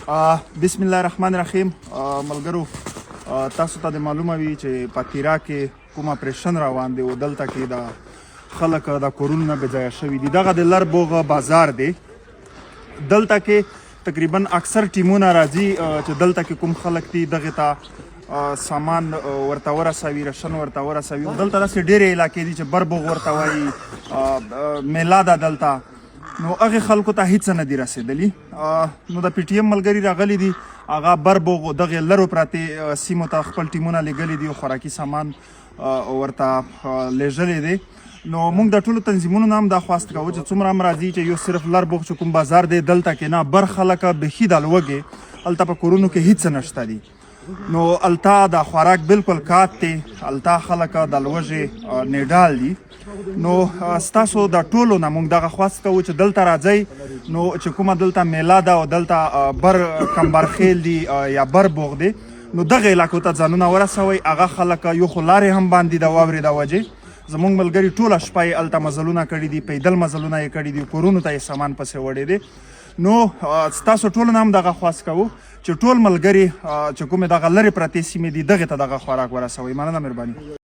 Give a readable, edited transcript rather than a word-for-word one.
بسم الله الرحمن الرحیم. ملګرو، تاسو ته معلومه وي چې په تیرا کې کوم اپریشن روان دی او دلته کې د خلک د کورونو نه بې ځایه شوي دي. دغه د لربوغ بازار دی. دلته کې تقریبا اکثر ټیمونه راځي چې دلته کې کوم خلک دي دغه ته سامان ورته ورسوي، رشن ورته ورسوي. دلته داسې ډېرې علاقې دي چې بربوغ ورته وایي، میله ده دلته. نو هغه خلکو ته هیڅ نه دي رسېدلي. نو د پی ټي ایم ملګري راغلي دي، هغه بربوغ دغه لرو پراتې سیمو ته خپل ټیمونه لیږلي دي او خوراکي سامان ورته لیږلی دی. نو موږ د ټولو تنظیمونو نه هم دا خواست کوو چې څومره هم راځي چې یو صرف لربوغ چې کوم بازار دی دلته کې نه، بر خلک بیخي د لوږې هلته په کورونو کې هیڅ نشته دي. نو هلته د خوراک بالکل کات دی، هلته خلک د لوږې نیډال دي. نو ستاسو د ټولو نه موږ دغه خواست کوو چې دلته راځئ. نو چې کومه دلته میله ده او دلته بر کمبرخیل دی یا بر بوغ دی، نو دغه علاقو ته ځانونه ورسوئ. هغه خلک یو خو لارې هم باندې د واورې د وجې زموږ ملګري ټوله شپه یې هلته مزلونه کړي دي، پیدل مزلونه یې کړي دي، کورونو ته یې سامان پسې وړی دی. نو ستاسو ټولو نه هم دغه خواست کوو چې ټول ملګري چې کومې دغه لرې پرتې سیمې دي دغې ته دغه خوراک ورسوئ. مننه، مهرباني.